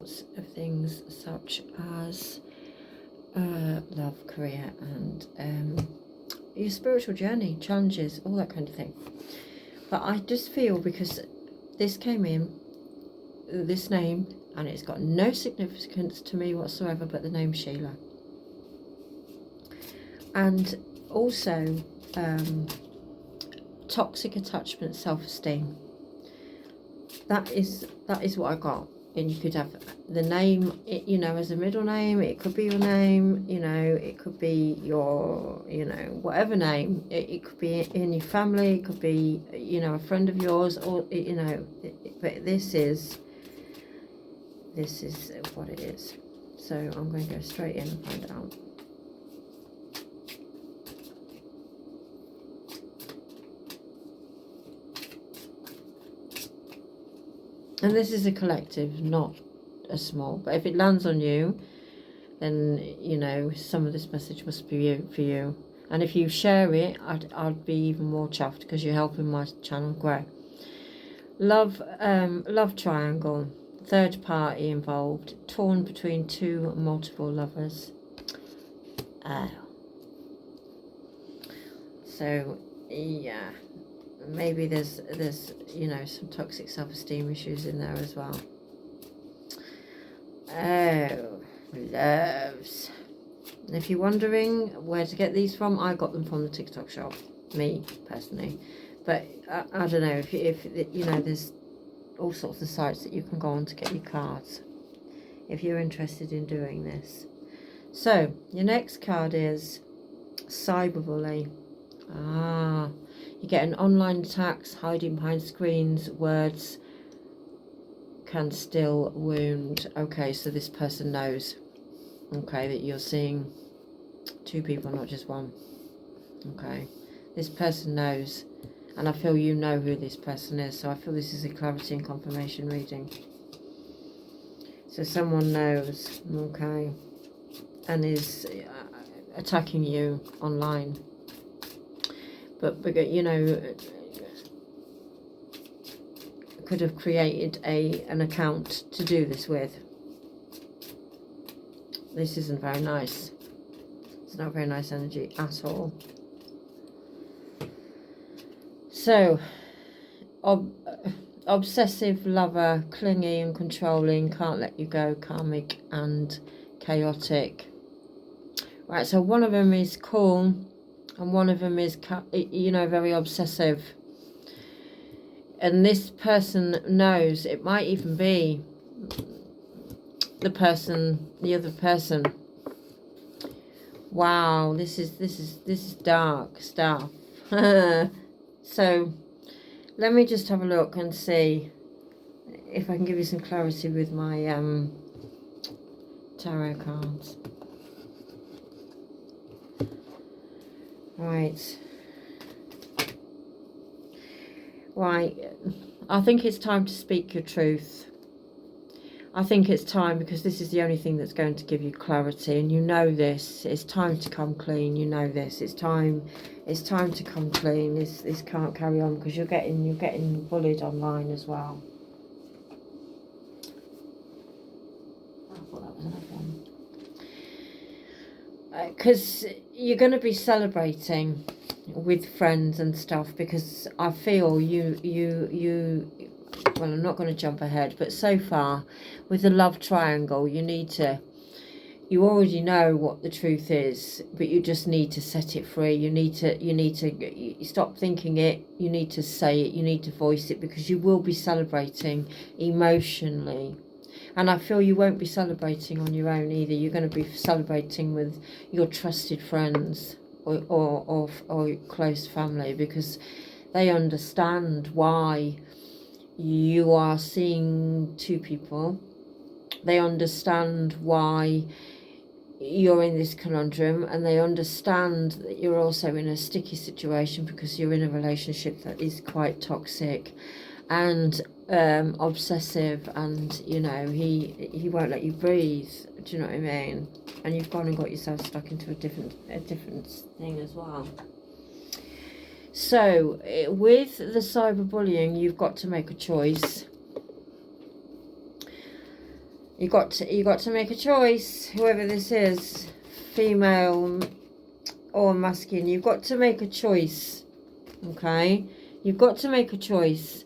sorts of things, such as love, career, and your spiritual journey, challenges, all that kind of thing. But I just feel, because this came in, this name, and it's got no significance to me whatsoever but the name Sheila. And also toxic attachment, self-esteem. That is what I got. And you could have the name, you know, as a middle name. It could be your name, you know, it could be your, you know, whatever name. It could be in your family, it could be, you know, a friend of yours, or, you know, but this is what it is. So I'm going to go straight in and find out. And this is a collective, not a small. But if it lands on you, then, you know, some of this message must be for you. And if you share it, I'd be even more chuffed, because you're helping my channel grow. Love triangle. Third party involved. Torn between two multiple lovers. Oh. So, yeah. Maybe there's you know, some toxic self-esteem issues in there as well. Oh, loves. And if you're wondering where to get these from, I got them from the TikTok shop, me personally. But I don't know, if you know, there's all sorts of sites that you can go on to get your cards if you're interested in doing this. So your next card is cyberbully. You get an online attacks, hiding behind screens, words can still wound. Okay, so this person knows, okay, that you're seeing two people, not just one. Okay, this person knows, and I feel you know who this person is, so I feel this is a clarity and confirmation reading. So someone knows, okay, and is attacking you online. But you know, could have created an account to do this with. This isn't very nice. It's not very nice energy at all. So, obsessive lover, clingy and controlling, can't let you go, karmic and chaotic. Right, so one of them is cool, and one of them is, you know, very obsessive. And this person knows, it might even be the other person. Wow, this is dark stuff. So let me just have a look and see if I can give you some clarity with my tarot cards. Right. I think it's time to speak your truth. I think it's time, because this is the only thing that's going to give you clarity, and you know this. It's time to come clean. You know this. It's time to come clean. This can't carry on, because you're getting bullied online as well. I thought that was another one. Because you're going to be celebrating with friends and stuff, because I feel you well, I'm not going to jump ahead, but so far with the love triangle, you already know what the truth is, but you just need to set it free. You need to stop thinking it. You need to say it. You need to voice it, because you will be celebrating emotionally. And I feel you won't be celebrating on your own either. You're going to be celebrating with your trusted friends or close family, because they understand why you are seeing two people. They understand why you're in this conundrum, and they understand that you're also in a sticky situation, because you're in a relationship that is quite toxic and obsessive, and you know, he won't let you breathe. Do you know what I mean? And you've gone and got yourself stuck into a different thing as well. So with the cyberbullying, you've got to make a choice. You got to make a choice, whoever this is, female or masculine. You've got to make a choice, okay? You've got to make a choice.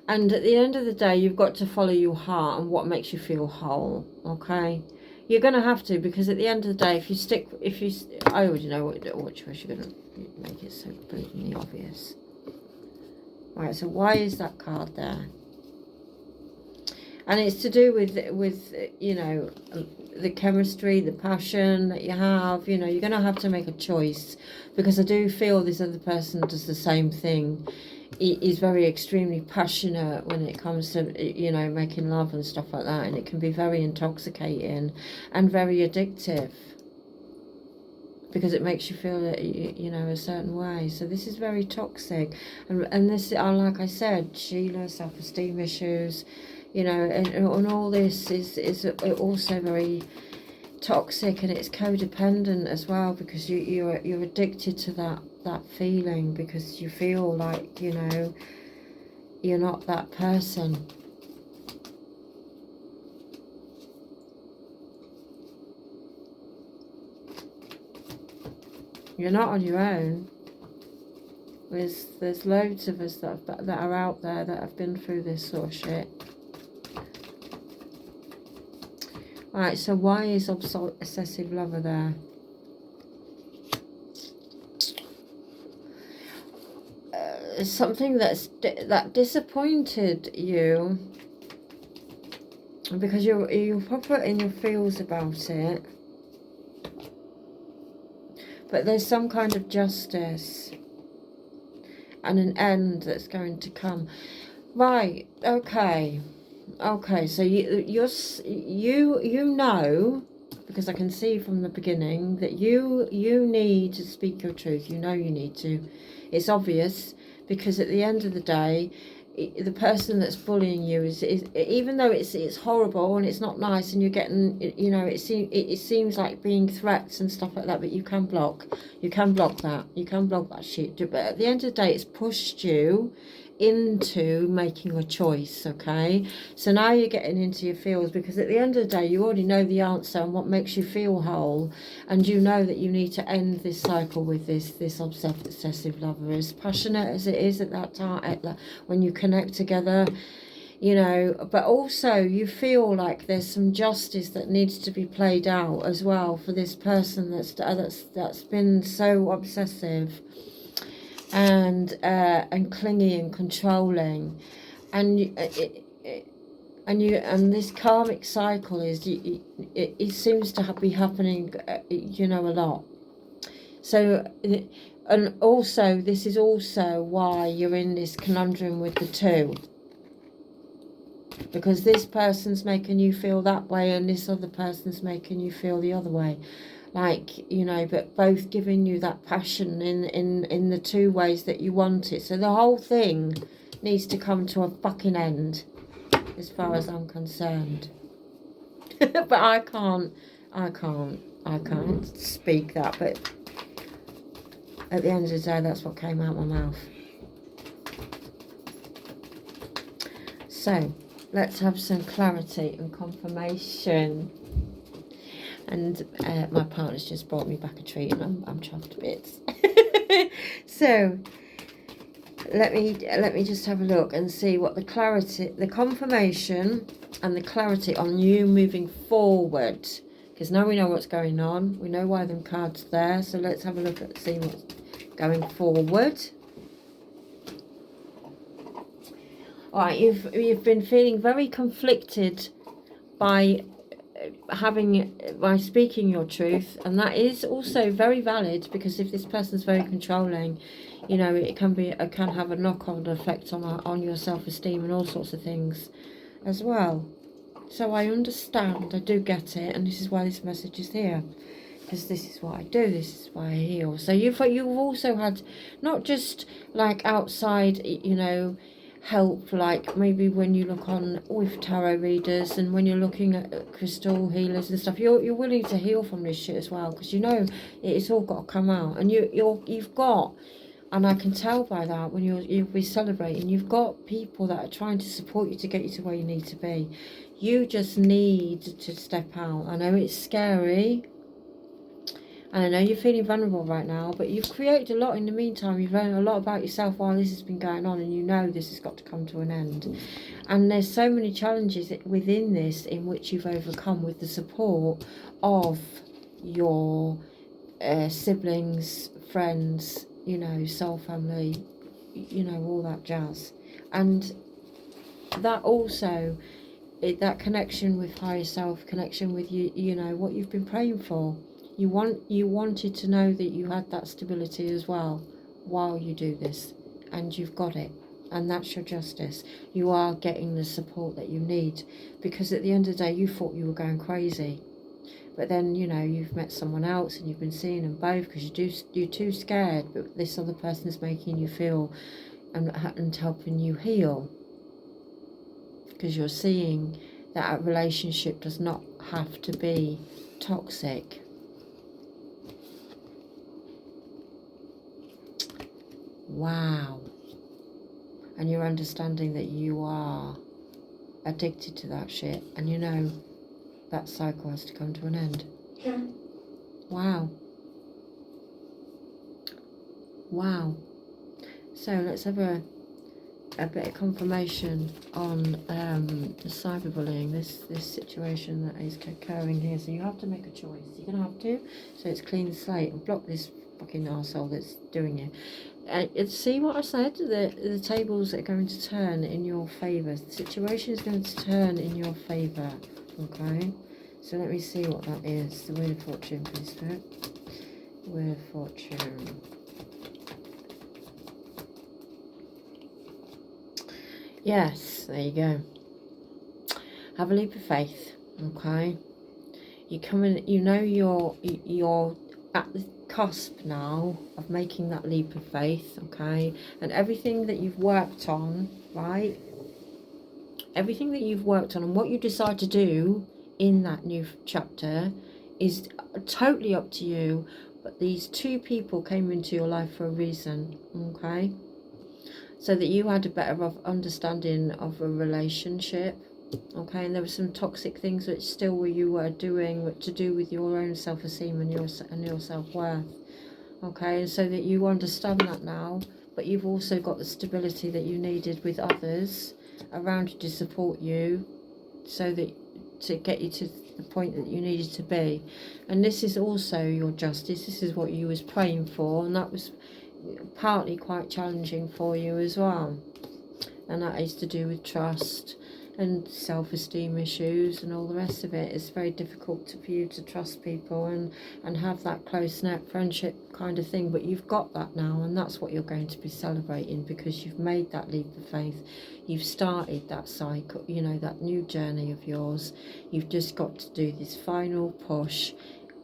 And at the end of the day, you've got to follow your heart and what makes you feel whole, okay? You're going to have to, because at the end of the day, I already know what choice you're going to make. It so blatantly obvious. Right, so why is that card there? And it's to do with you know, the chemistry, the passion that you have. You know, you're going to have to make a choice, because I do feel this other person does the same thing. He is very extremely passionate when it comes to, you know, making love and stuff like that, and it can be very intoxicating and very addictive, because it makes you feel that, you know, a certain way. So this is very toxic, and this, like I said, Sheila, self-esteem issues, you know, and all this is also very toxic, and it's codependent as well, because you're addicted to that feeling, because you feel like, you know, you're not that person. You're not on your own. There's loads of us that are out there that have been through this sort of shit. Right, so why is obsessive lover there? Something that disappointed you, because you're proper in your feels about it. But there's some kind of justice and an end that's going to come. Right, okay. Okay, so you know, because I can see from the beginning that you need to speak your truth. You know you need to. It's obvious, because at the end of the day, the person that's bullying you is even though it's horrible and it's not nice, and you're getting, you know, it seems like being threats and stuff like that, but you can block that. You can block that shit. But at the end of the day, it's pushed you into making a choice, okay? So now you're getting into your feels, because at the end of the day, you already know the answer and what makes you feel whole, and you know that you need to end this cycle with this obsessive lover, as passionate as it is at that time, when you connect together, you know. But also you feel like there's some justice that needs to be played out as well for this person that's been so obsessive and clingy and controlling, and this karmic cycle is it seems to be happening, you know, a lot. So, and also this is also why you're in this conundrum with the two, because this person's making you feel that way and this other person's making you feel the other way. Like, you know, but both giving you that passion in the two ways that you want it. So the whole thing needs to come to a fucking end, as far as I'm concerned. But I can't speak that. But at the end of the day, that's what came out my mouth. So let's have some clarity and confirmation. And my partner's just brought me back a treat, and I'm chuffed to bits. So let me just have a look and see what the clarity, the confirmation and the clarity on you moving forward, because now we know what's going on, we know why them cards there. So let's have a look at see what's going forward. All right, you've been feeling very conflicted by speaking your truth, and that is also very valid, because if this person's very controlling, you know, it can have a knock-on effect on your self-esteem and all sorts of things as well. So I understand, I do get it, and this is why this message is here, because this is what I do, this is why I heal. So you've also had not just like outside, you know, help, like maybe when you look on with tarot readers and when you're looking at crystal healers and stuff, you're willing to heal from this shit as well, because you know it's all got to come out, and you've got, and I can tell by that when you'll be celebrating, you've got people that are trying to support you to get you to where you need to be. You just need to step out. I know it's scary, and I know you're feeling vulnerable right now, but you've created a lot in the meantime. You've learned a lot about yourself while this has been going on, and you know this has got to come to an end. And there's so many challenges within this in which you've overcome with the support of your siblings, friends, you know, soul family, you know, all that jazz. And that also, that connection with higher self, connection with you, you know, what you've been praying for. You wanted to know that you had that stability as well while you do this, and you've got it, and that's your justice. You are getting the support that you need, because at the end of the day you thought you were going crazy, but then, you know, you've met someone else and you've been seeing them both because you're too scared, but this other person is making you feel and helping you heal, because you're seeing that a relationship does not have to be toxic. Wow. And you're understanding that you are addicted to that shit, and you know that cycle has to come to an end. Yeah. Wow. Wow. So let's have a bit of confirmation on the cyberbullying, this situation that is occurring here. So you have to make a choice. You're going to have to. So it's clean the slate and block this fucking arsehole that's doing it. See what I said? The tables are going to turn in your favour. The situation is going to turn in your favour. Okay? So let me see what that is. The Wheel of Fortune, please, Spirit. Wheel of Fortune. Yes, there you go. Have a leap of faith. Okay? You come in, you know you're at the cusp now of making that leap of faith, okay? And everything that you've worked on, right? Everything that you've worked on and what you decide to do in that new chapter is totally up to you. But these two people came into your life for a reason, okay? So that you had a better understanding of a relationship. Okay, and there were some toxic things which still you were doing to do with your own self-esteem and your self-worth. Okay, and so that you understand that now, but you've also got the stability that you needed with others around you to support you, so that to get you to the point that you needed to be. And this is also your justice. This is what you was praying for, and that was partly quite challenging for you as well. And that is to do with trust and self-esteem issues and all the rest of it. It's very difficult for you to trust people and have that close-knit friendship kind of thing, but you've got that now, and that's what you're going to be celebrating, because you've made that leap of faith. You've started that cycle, you know, that new journey of yours. You've just got to do this final push,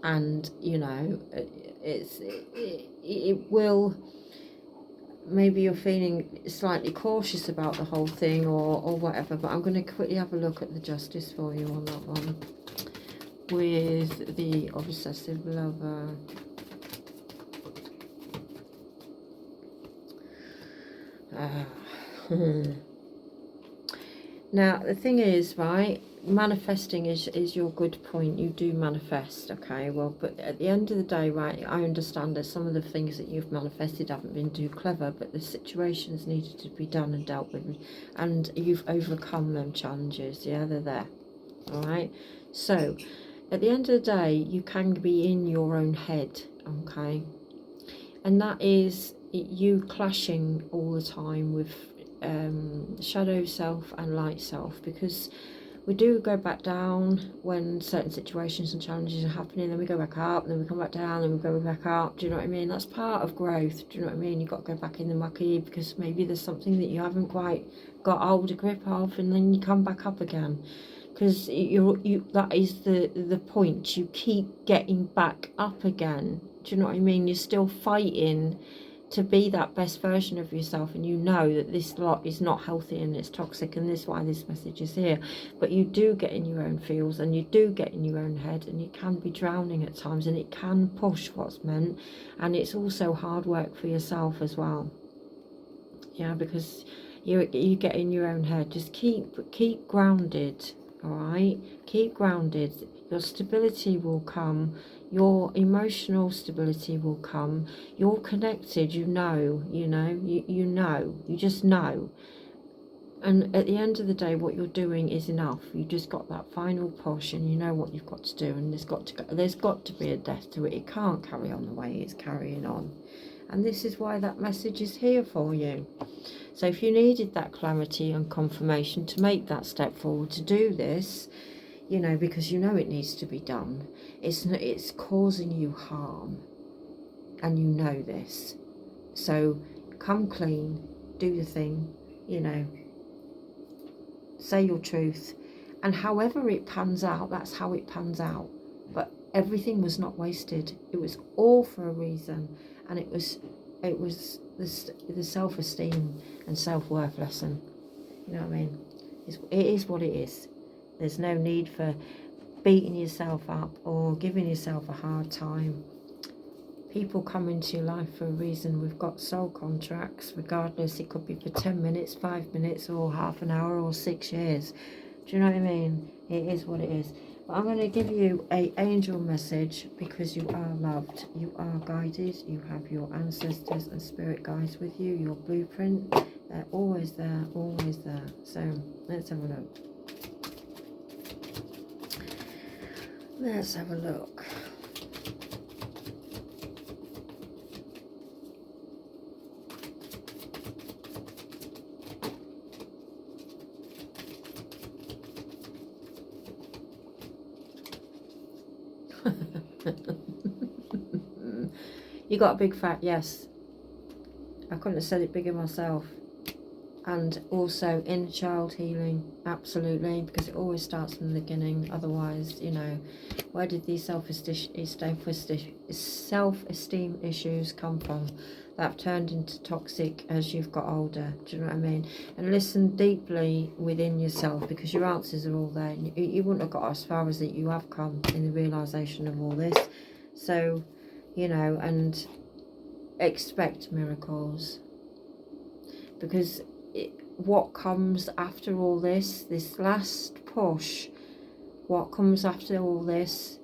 and you know, it will. Maybe you're feeling slightly cautious about the whole thing or whatever, but I'm going to quickly have a look at the justice for you on that one. With the obsessive lover. Now, the thing is, right, manifesting is your good point. You do manifest, okay? Well, but at the end of the day, right, I understand that some of the things that you've manifested haven't been too clever, but the situations needed to be done and dealt with, and you've overcome them challenges. Yeah, they're there. All right? So, at the end of the day, you can be in your own head, okay? And that is you clashing all the time with shadow self and light self, because we do go back down when certain situations and challenges are happening, then we go back up, then we come back down, then we go back up. Do you know what I mean? That's part of growth. Do you know what I mean? You've got to go back in the mucky because maybe there's something that you haven't quite got hold of grip of, and then you come back up again, because that is the point. You keep getting back up again. Do you know what I mean? You're still fighting to be that best version of yourself, and you know that this lot is not healthy and it's toxic, and this is why this message is here. But you do get in your own feels, and you do get in your own head, and you can be drowning at times, and it can push what's meant, and it's also hard work for yourself as well. Yeah, because you get in your own head. Just keep grounded, all right? Keep grounded. Your stability will come. Your emotional stability will come. You're connected, you know, you know, you just know. And at the end of the day, what you're doing is enough. You just got that final push, and you know what you've got to do. And there's got to be a death to it. It can't carry on the way it's carrying on. And this is why that message is here for you. So if you needed that clarity and confirmation to make that step forward, to do this, you know, because you know it needs to be done. It's causing you harm, and you know this. So come clean, do the thing, you know. Say your truth, and however it pans out, that's how it pans out. But everything was not wasted. It was all for a reason, and it was the self-esteem and self-worth lesson. You know what I mean? It is what it is. There's no need for beating yourself up or giving yourself a hard time. People come into your life for a reason. We've got soul contracts, regardless. It could be for 10 minutes, 5 minutes, or half an hour, or 6 years. Do you know what I mean? It is what it is. But I'm going to give you an angel message, because you are loved. You are guided. You have your ancestors and spirit guides with you. Your blueprint. They're always there, always there. So let's have a look. Let's have a look. You got a big fat yes. I couldn't have said it bigger myself. And also inner child healing, absolutely, because it always starts from the beginning. Otherwise, you know, where did these self-esteem issues come from that have turned into toxic as you've got older? Do you know what I mean? And listen deeply within yourself, because your answers are all there. You wouldn't have got as far as that you have come in the realisation of all this. So, you know, and expect miracles, because what comes after all this last push, what comes after all this,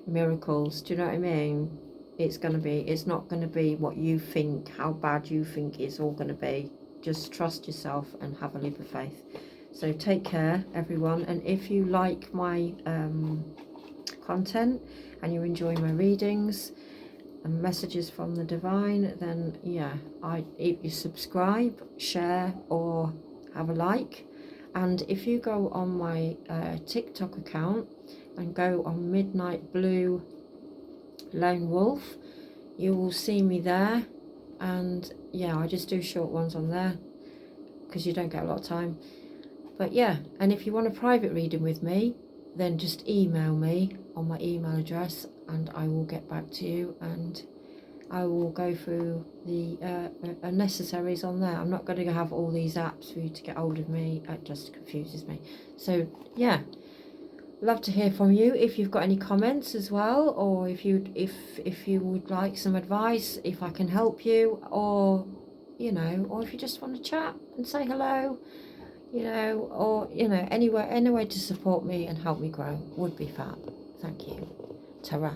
miracles. Do you know what I mean? It's not going to be what you think, how bad you think it's all going to be. Just trust yourself and have a leap of faith. So take care, everyone. And if you like my content and you enjoy my readings and messages from the divine, then yeah, if you subscribe, share, or have a like. And if you go on my TikTok account and go on Midnightbluelonewolfe, you will see me there. And yeah, I just do short ones on there because you don't get a lot of time. But yeah, and if you want a private reading with me, then just email me on my email address, and I will get back to you, and I will go through the necessaries on there. I'm not going to have all these apps for you to get hold of me. It just confuses me. So yeah, love to hear from you. If you've got any comments as well, or if you would like some advice, if I can help you, or you know, or if you just want to chat and say hello, you know, or you know, any way to support me and help me grow would be fab. Thank you. Ta-ra.